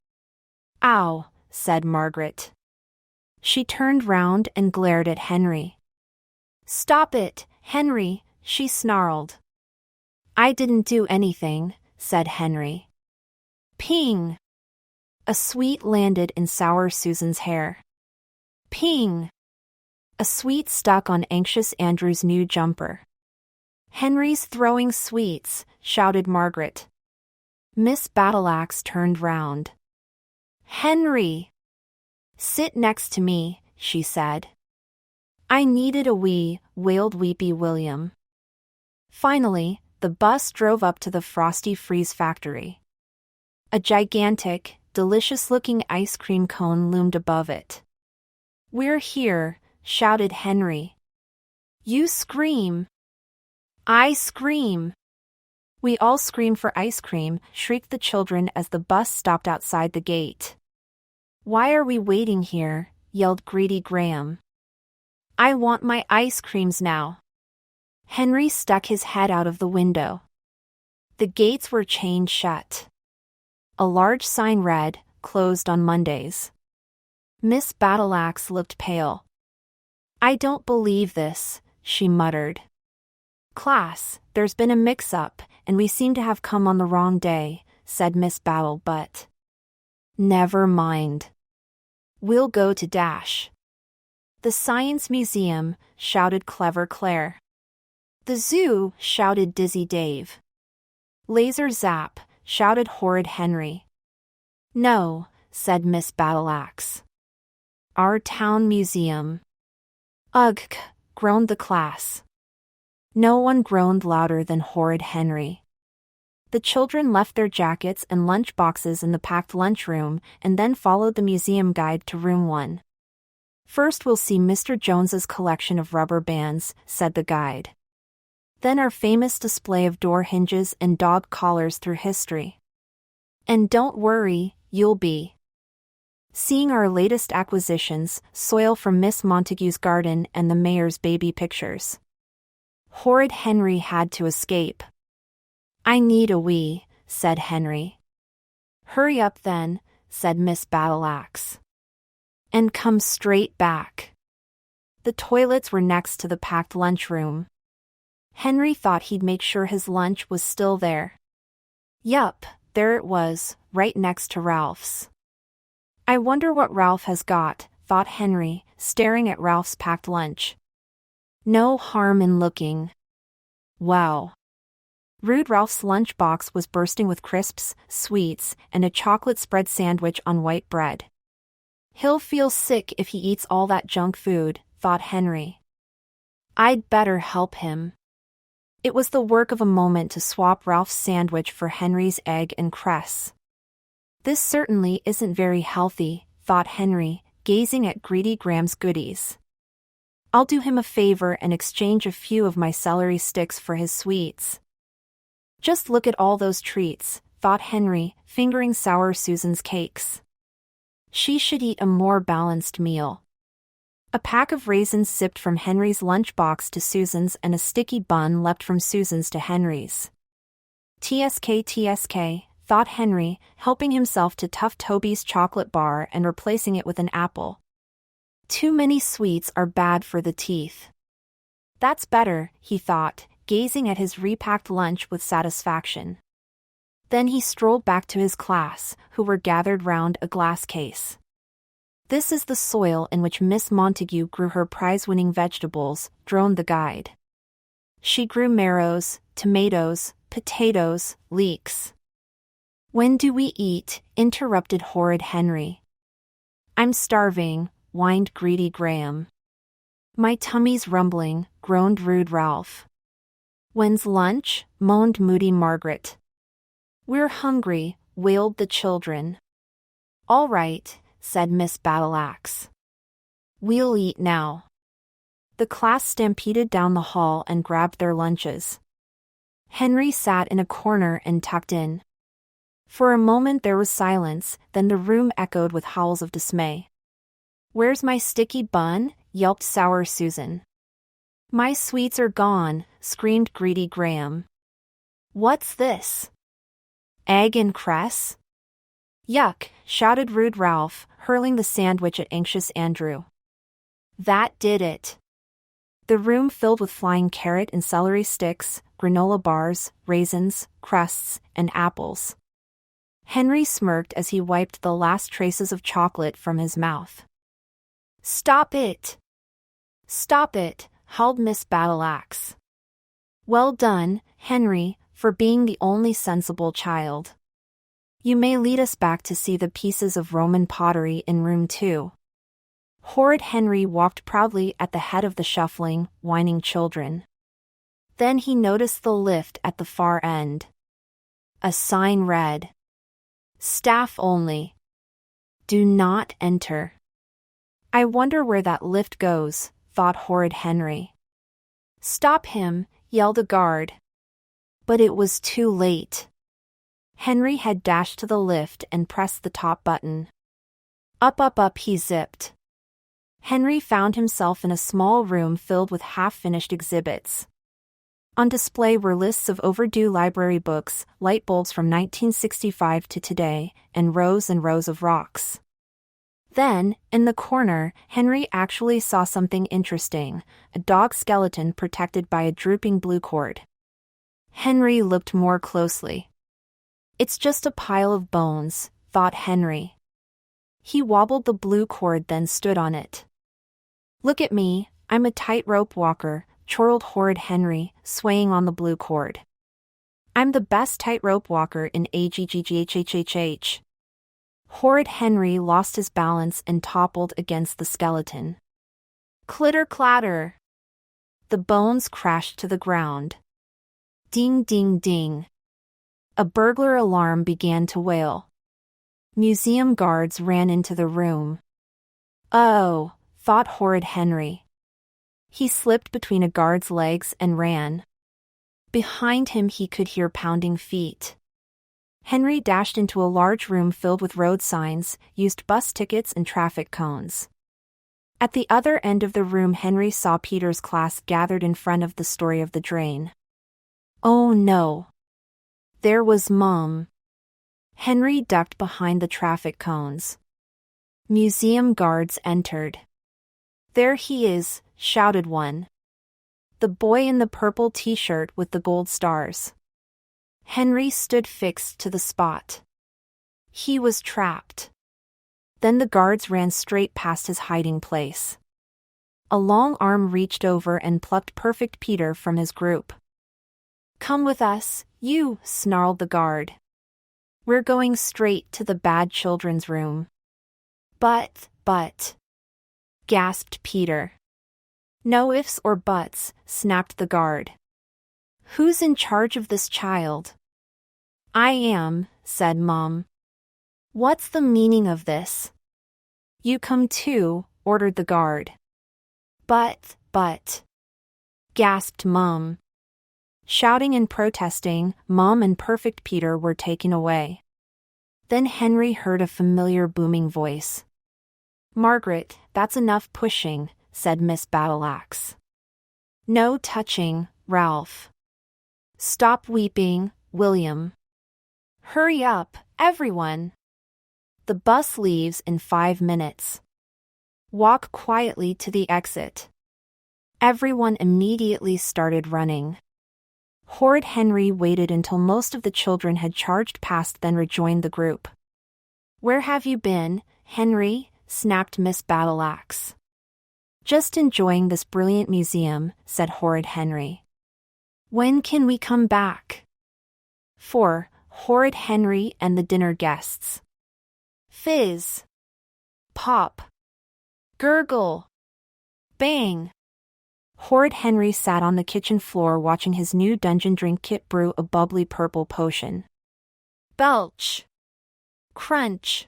Ow, said Margaret. She turned round and glared at Henry. Stop it, Henry, she snarled. I didn't do anything, said Henry. Ping! A sweet landed in sour Susan's hair. Ping! A sweet stuck on anxious Andrew's new jumper. Henry's throwing sweets, shouted Margaret. Miss Battleaxe turned round. Henry! Sit next to me, she said. I needed a wee, wailed Weepy William. Finally, the bus drove up to the Frosty Freeze factory. A gigantic, delicious-looking ice cream cone loomed above it. We're here, shouted Henry. You scream. I scream. We all scream for ice cream, shrieked the children as the bus stopped outside the gate. Why are we waiting here? Yelled Greedy Graham. I want my ice creams now. Henry stuck his head out of the window. The gates were chained shut. A large sign read, "Closed on Mondays." Miss Battleaxe looked pale. I don't believe this, she muttered. Class, there's been a mix-up, and we seem to have come on the wrong day, said Miss Battlebutt. Never mind. We'll go to Dash. The Science Museum, shouted Clever Claire. The zoo, shouted Dizzy Dave. Laser Zap, shouted Horrid Henry. No, said Miss Battleaxe. Our town museum. Ugh, groaned the class. No one groaned louder than Horrid Henry. The children left their jackets and lunch boxes in the packed lunchroom and then followed the museum guide to room 1. First we'll see Mr. Jones's collection of rubber bands, said the guide. Then our famous display of door hinges and dog collars through history. And don't worry, you'll be seeing our latest acquisitions, soil from Miss Montague's garden and the mayor's baby pictures. Horrid Henry had to escape. I need a wee, said Henry. Hurry up then, said Miss Battleaxe. And come straight back. The toilets were next to the packed lunchroom. Henry thought he'd make sure his lunch was still there. Yup, there it was, right next to Ralph's. I wonder what Ralph has got, thought Henry, staring at Ralph's packed lunch. No harm in looking. Wow. Rude Ralph's lunchbox was bursting with crisps, sweets, and a chocolate spread sandwich on white bread. He'll feel sick if he eats all that junk food, thought Henry. I'd better help him. It was the work of a moment to swap Ralph's sandwich for Henry's egg and cress. This certainly isn't very healthy, thought Henry, gazing at Greedy Graham's goodies. I'll do him a favor and exchange a few of my celery sticks for his sweets. Just look at all those treats, thought Henry, fingering sour Susan's cakes. She should eat a more balanced meal. A pack of raisins sipped from Henry's lunchbox to Susan's and a sticky bun leapt from Susan's to Henry's. TSK, thought Henry, helping himself to Tough Toby's chocolate bar and replacing it with an apple. Too many sweets are bad for the teeth. That's better, he thought, gazing at his repacked lunch with satisfaction. Then he strolled back to his class, who were gathered round a glass case. This is the soil in which Miss Montague grew her prize-winning vegetables, droned the guide. She grew marrows, tomatoes, potatoes, leeks. When do we eat? Interrupted Horrid Henry. I'm starving, whined Greedy Graham. My tummy's rumbling, groaned Rude Ralph. When's lunch? Moaned moody Margaret. We're hungry, wailed the children. All right, said Miss Battleaxe. We'll eat now. The class stampeded down the hall and grabbed their lunches. Henry sat in a corner and tucked in. For a moment there was silence, then the room echoed with howls of dismay. "Where's my sticky bun?" yelped sour Susan. "My sweets are gone," screamed greedy Graham. "What's this? Egg and cress?" "Yuck," shouted rude Ralph, hurling the sandwich at anxious Andrew. That did it. The room filled with flying carrot and celery sticks, granola bars, raisins, crusts, and apples. Henry smirked as he wiped the last traces of chocolate from his mouth. "Stop it! Stop it!" howled Miss Battleaxe. "Well done, Henry, for being the only sensible child. You may lead us back to see the pieces of Roman pottery in room 2. Horrid Henry walked proudly at the head of the shuffling, whining children. Then he noticed the lift at the far end. A sign read, "Staff only. Do not enter." "I wonder where that lift goes," thought Horrid Henry. "Stop him," yelled a guard. But it was too late. Henry had dashed to the lift and pressed the top button. Up, up, up he zipped. Henry found himself in a small room filled with half-finished exhibits. On display were lists of overdue library books, light bulbs from 1965 to today, and rows of rocks. Then, in the corner, Henry actually saw something interesting, a dog skeleton protected by a drooping blue cord. Henry looked more closely. "It's just a pile of bones," thought Henry. He wobbled the blue cord, then stood on it. "Look at me, I'm a tightrope walker," chortled Horrid Henry, swaying on the blue cord. "I'm the best tightrope walker in AGGGHHHH." Horrid Henry lost his balance and toppled against the skeleton. Clitter-clatter! The bones crashed to the ground. Ding, ding, ding. A burglar alarm began to wail. Museum guards ran into the room. "Oh," thought Horrid Henry. He slipped between a guard's legs and ran. Behind him he could hear pounding feet. Henry dashed into a large room filled with road signs, used bus tickets and traffic cones. At the other end of the room Henry saw Peter's class gathered in front of the Story of the Drain. Oh no! There was Mom. Henry ducked behind the traffic cones. Museum guards entered. "There he is," shouted one. "The boy in the purple t-shirt with the gold stars." Henry stood fixed to the spot. He was trapped. Then the guards ran straight past his hiding place. A long arm reached over and plucked Perfect Peter from his group. "Come with us, you," snarled the guard. "We're going straight to the bad children's room." But, gasped Peter. "No ifs or buts," snapped the guard. "Who's in charge of this child?" "I am," said Mom. "What's the meaning of this?" "You come too," ordered the guard. But, gasped Mom. Shouting and protesting, Mom and Perfect Peter were taken away. Then Henry heard a familiar booming voice. "Margaret, that's enough pushing," said Miss Battleaxe. "No touching, Ralph. Stop weeping, William. Hurry up, everyone. The bus leaves in 5 minutes. Walk quietly to the exit." Everyone immediately started running. Horrid Henry waited until most of the children had charged past, then rejoined the group. "Where have you been, Henry?" snapped Miss Battleaxe. "Just enjoying this brilliant museum," said Horrid Henry. "When can we come back?" For Horrid Henry and the dinner guests. Fizz. Pop. Gurgle. Bang. Horrid Henry sat on the kitchen floor watching his new dungeon drink kit brew a bubbly purple potion. Belch. Crunch.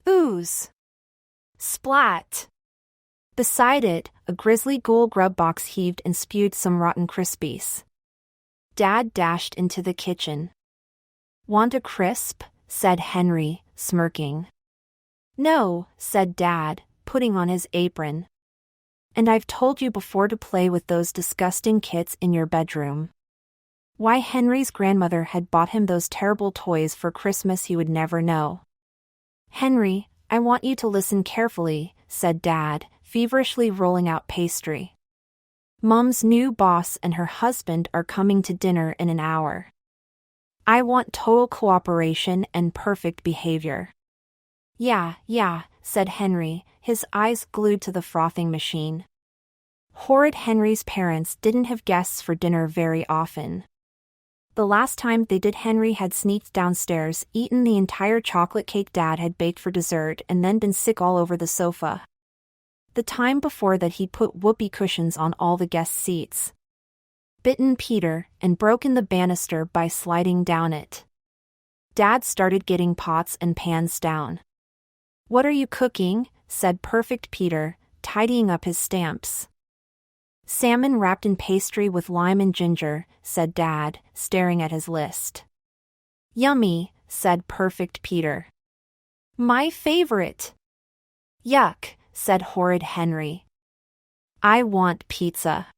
Ooze. Splat. Beside it, a grisly ghoul grub box heaved and spewed some rotten Krispies. Dad dashed into the kitchen. Want a crisp? Said Henry, smirking. No, said Dad, putting on his apron. And I've told you before to play with those disgusting kits in your bedroom. Why Henry's grandmother had bought him those terrible toys for Christmas he would never know. Henry, I want you to listen carefully, said Dad, feverishly rolling out pastry. Mom's new boss and her husband are coming to dinner in an hour. I want total cooperation and perfect behavior. Yeah, said Henry, his eyes glued to the frothing machine. Horrid Henry's parents didn't have guests for dinner very often. The last time they did, Henry had sneaked downstairs, eaten the entire chocolate cake Dad had baked for dessert, and then been sick all over the sofa. The time before that he'd put whoopee cushions on all the guest seats, bitten Peter, and broken the banister by sliding down it. Dad started getting pots and pans down. What are you cooking? Said perfect Peter, tidying up his stamps. Salmon wrapped in pastry with lime and ginger, said Dad, staring at his list. Yummy, said perfect Peter. My favorite. Yuck, said horrid Henry. I want pizza.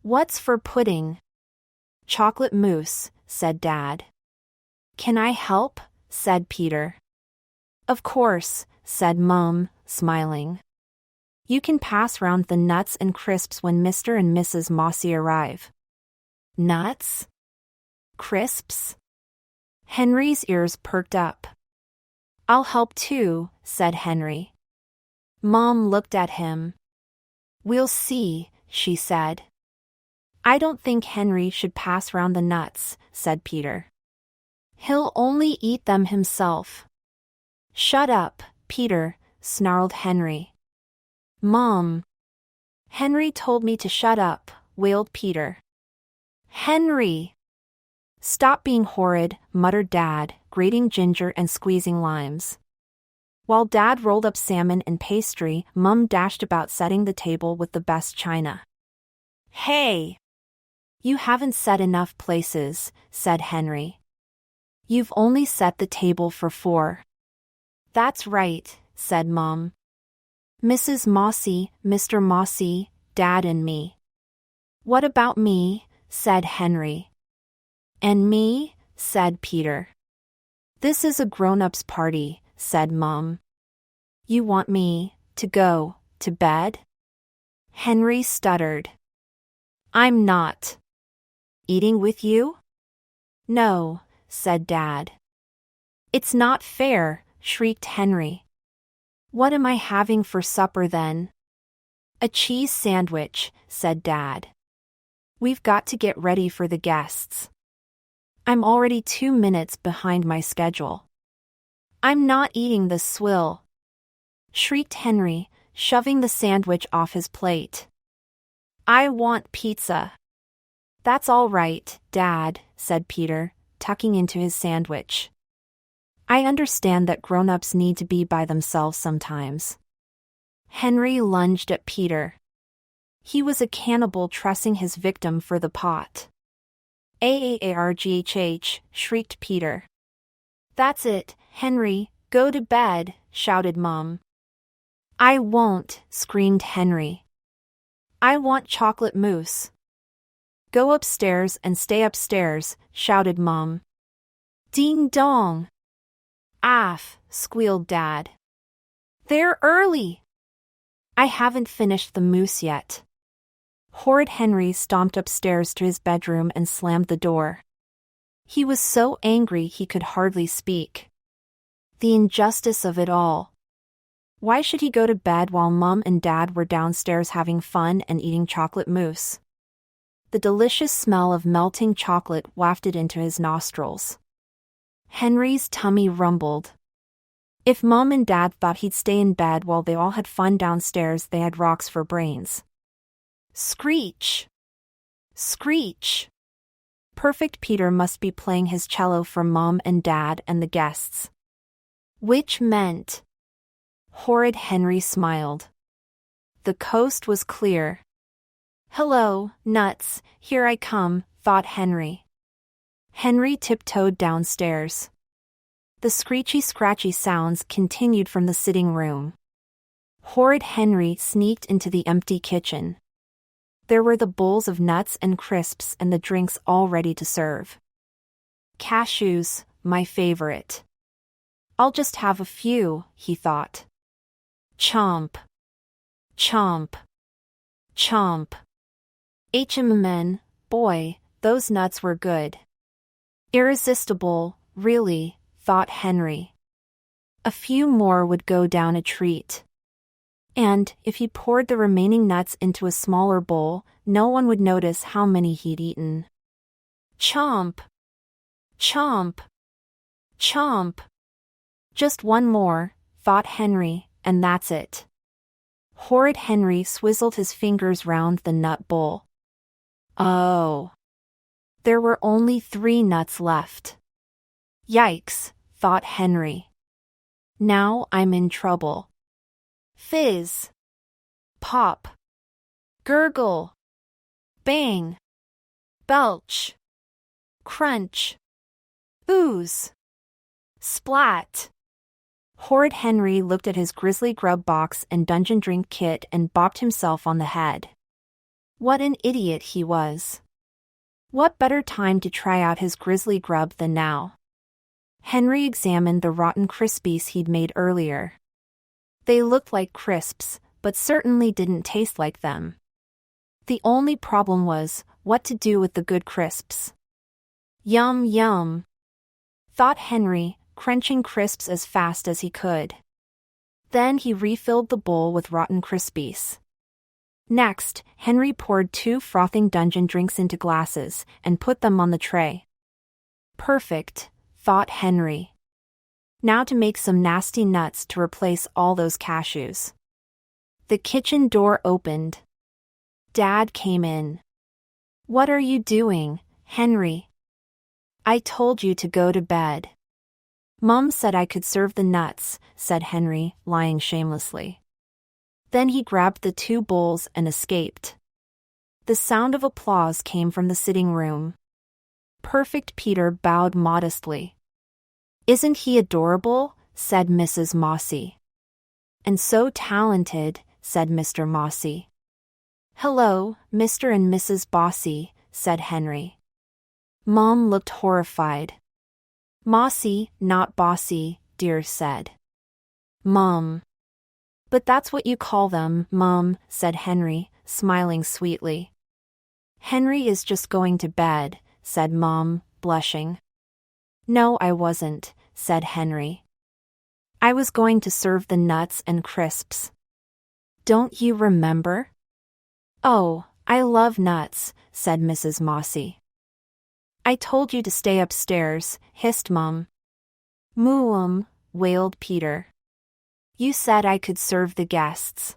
What's for pudding? Chocolate mousse, said Dad. Can I help? Said Peter. Of course, said Mum, smiling. You can pass round the nuts and crisps when Mr. and Mrs. Mossy arrive. Nuts? Crisps? Henry's ears perked up. I'll help too, said Henry. Mom looked at him. We'll see, she said. I don't think Henry should pass round the nuts, said Peter. He'll only eat them himself. Shut up, Peter, snarled Henry. Mom. Henry told me to shut up, wailed Peter. Henry! Stop being horrid, muttered Dad, grating ginger and squeezing limes. While Dad rolled up salmon and pastry, Mum dashed about setting the table with the best china. Hey! You haven't set enough places, said Henry. You've only set the table for 4. That's right, said Mum. Mrs. Mossy, Mr. Mossy, Dad and me. What about me? Said Henry. And me? Said Peter. This is a grown-ups party, said Mum. You want me to go to bed? Henry stuttered. I'm not. Eating with you? No, said Dad. It's not fair, shrieked Henry. What am I having for supper then? A cheese sandwich, said Dad. We've got to get ready for the guests. I'm already 2 minutes behind my schedule. I'm not eating the swill, shrieked Henry, shoving the sandwich off his plate. I want pizza. That's all right, Dad, said Peter, tucking into his sandwich. I understand that grown-ups need to be by themselves sometimes. Henry lunged at Peter. He was a cannibal trussing his victim for the pot. Aarghh, shrieked Peter. That's it, Henry, go to bed, shouted Mum. I won't, screamed Henry. I want chocolate mousse. Go upstairs and stay upstairs, shouted Mum. Ding dong. Aff, squealed Dad. They're early. I haven't finished the mousse yet. Horrid Henry stomped upstairs to his bedroom and slammed the door. He was so angry he could hardly speak. The injustice of it all. Why should he go to bed while Mum and Dad were downstairs having fun and eating chocolate mousse? The delicious smell of melting chocolate wafted into his nostrils. Henry's tummy rumbled. If Mum and Dad thought he'd stay in bed while they all had fun downstairs, they had rocks for brains. Screech! Screech! Perfect Peter must be playing his cello for Mum and Dad and the guests. Which meant... Horrid Henry smiled. The coast was clear. Hello, nuts, here I come, thought Henry. Henry tiptoed downstairs. The screechy-scratchy sounds continued from the sitting room. Horrid Henry sneaked into the empty kitchen. There were the bowls of nuts and crisps and the drinks all ready to serve. Cashews, my favorite. I'll just have a few, he thought. Chomp. Chomp. Chomp. Boy, those nuts were good. Irresistible, really, thought Henry. A few more would go down a treat. And, if he poured the remaining nuts into a smaller bowl, no one would notice how many he'd eaten. Chomp! Chomp! Chomp! Just one more, thought Henry, and that's it. Horrid Henry swizzled his fingers round the nut bowl. Oh! There were only 3 nuts left. Yikes, thought Henry. Now I'm in trouble. Fizz. Pop. Gurgle. Bang. Belch. Crunch. Ooze. Splat. Horrid Henry looked at his Grizzly Grub box and Dungeon Drink kit and bopped himself on the head. What an idiot he was. What better time to try out his Grizzly Grub than now? Henry examined the rotten Crispies he'd made earlier. They looked like crisps, but certainly didn't taste like them. The only problem was, what to do with the good crisps. Yum yum, thought Henry, crunching crisps as fast as he could. Then he refilled the bowl with rotten Crispies. Next, Henry poured 2 frothing Dungeon Drinks into glasses and put them on the tray. Perfect, thought Henry. Now to make some nasty nuts to replace all those cashews. The kitchen door opened. Dad came in. What are you doing, Henry? I told you to go to bed. Mom said I could serve the nuts, said Henry, lying shamelessly. Then he grabbed the 2 bowls and escaped. The sound of applause came from the sitting room. Perfect Peter bowed modestly. Isn't he adorable? Said Mrs. Mossy. And so talented, said Mr. Mossy. Hello, Mr. and Mrs. Bossy, said Henry. Mom looked horrified. Mossy, not bossy, dear said. Mom. But that's what you call them, Mom, said Henry, smiling sweetly. Henry is just going to bed, said Mom, blushing. No, I wasn't, said Henry. I was going to serve the nuts and crisps. Don't you remember? Oh, I love nuts, said Mrs. Mossy. I told you to stay upstairs, hissed Mom. Moo, wailed Peter. You said I could serve the guests.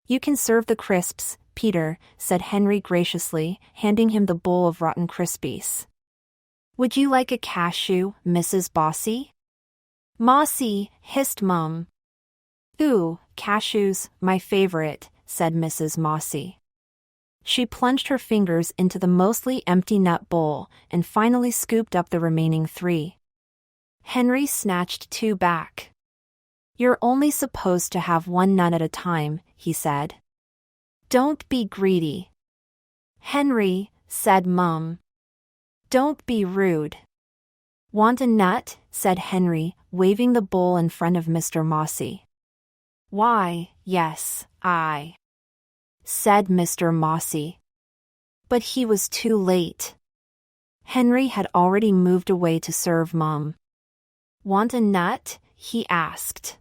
You can serve the crisps, Peter, said Henry graciously, handing him the bowl of rotten Crispies. Would you like a cashew, Mrs. Bossy? Mossy, hissed Mom. Ooh, cashews, my favorite, said Mrs. Mossy. She plunged her fingers into the mostly empty nut bowl and finally scooped up the remaining 3. Henry snatched 2 back. You're only supposed to have 1 nut at a time, he said. Don't be greedy. Henry, said Mom. Don't be rude. Want a nut? Said Henry, waving the bowl in front of Mr. Mossy. Why, yes, I. Said Mr. Mossy. But he was too late. Henry had already moved away to serve Mom. Want a nut? He asked.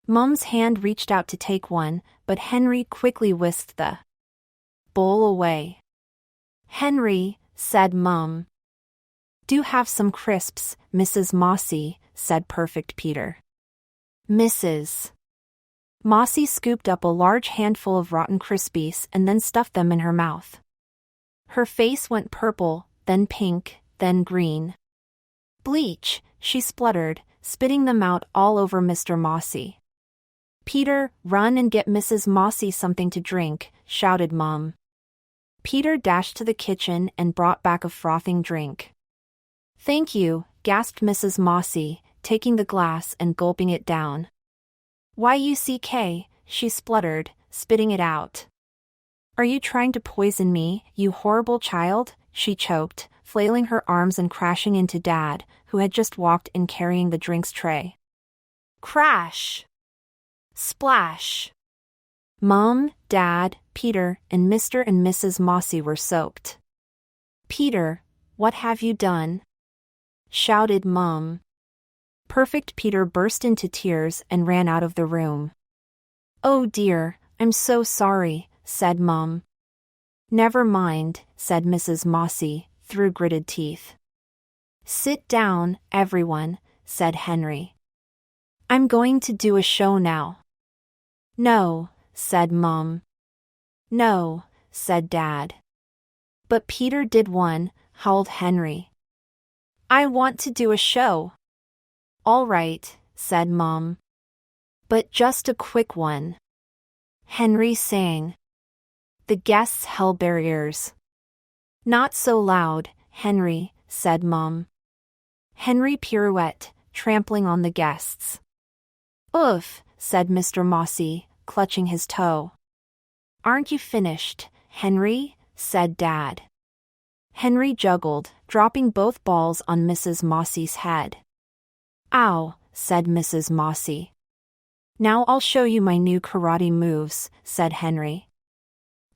Mom's hand reached out to take one, but Henry quickly whisked the bowl away. Henry, said Mom. Do have some crisps, Mrs. Mossy, said Perfect Peter. Mrs. Mossy scooped up a large handful of rotten Crispies and then stuffed them in her mouth. Her face went purple, then pink, then green. Bleach, she spluttered, spitting them out all over Mr. Mossy. Peter, run and get Mrs. Mossy something to drink, shouted Mom. Peter dashed to the kitchen and brought back a frothing drink. "Thank you," gasped Mrs. Mossy, taking the glass and gulping it down. "YUCK," she spluttered, spitting it out. "Are you trying to poison me, you horrible child?" she choked, flailing her arms and crashing into Dad, who had just walked in carrying the drinks tray. Crash! Splash! Mom, Dad, Peter, and Mr. and Mrs. Mossy were soaked. "Peter, what have you done?" shouted Mom. Perfect Peter burst into tears and ran out of the room. "Oh dear, I'm so sorry," said Mom. "Never mind," said Mrs. Mossy, through gritted teeth. "Sit down, everyone," said Henry. "I'm going to do a show now." "No," said Mom. "No," said Dad. "But Peter did one," howled Henry. "I want to do a show." "All right," said Mom. "But just a quick one," Henry sang. The guests held their ears. "Not so loud, Henry," said Mom. Henry pirouetted, trampling on the guests. "Oof," said Mr. Mossy, clutching his toe. "Aren't you finished, Henry?" said Dad. Henry juggled, dropping both balls on Mrs. Mossy's head. "Ow," said Mrs. Mossy. "Now I'll show you my new karate moves," said Henry.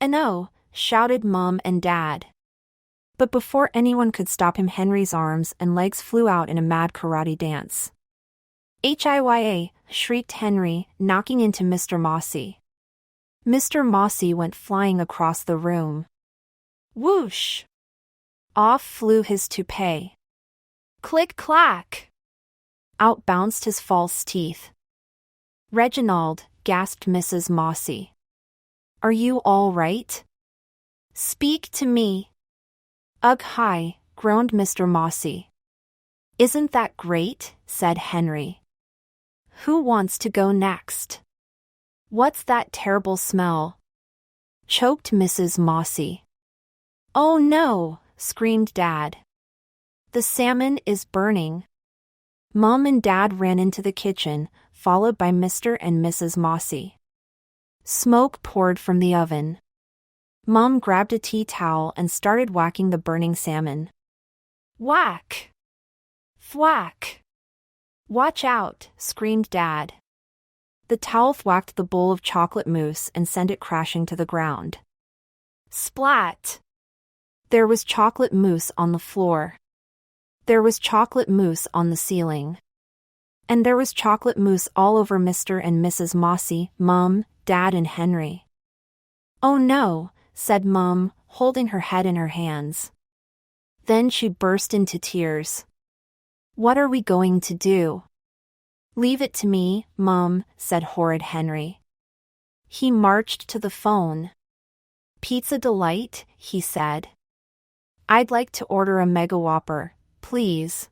"No," shouted Mom and Dad. But before anyone could stop him, Henry's arms and legs flew out in a mad karate dance. "Hiya!" shrieked Henry, knocking into Mr. Mossy. Mr. Mossy went flying across the room. Whoosh! Off flew his toupee. Click-clack! Out bounced his false teeth. "Reginald," gasped Mrs. Mossy. "Are you all right? Speak to me." "Ugh, hi," groaned Mr. Mossy. "Isn't that great?" said Henry. "Who wants to go next?" "What's that terrible smell?" choked Mrs. Mossy. "Oh no!" screamed Dad. "The salmon is burning." Mom and Dad ran into the kitchen, followed by Mr. and Mrs. Mossy. Smoke poured from the oven. Mom grabbed a tea towel and started whacking the burning salmon. Whack! Thwack! "Watch out!" screamed Dad. The towel thwacked the bowl of chocolate mousse and sent it crashing to the ground. Splat! There was chocolate mousse on the floor. There was chocolate mousse on the ceiling. And there was chocolate mousse all over Mr. and Mrs. Mossy, Mom, Dad, and Henry. "Oh no," said Mom, holding her head in her hands. Then she burst into tears. "What are we going to do?" "Leave it to me, Mom," said horrid Henry. He marched to the phone. "Pizza Delight," he said. "I'd like to order a Mega Whopper, please."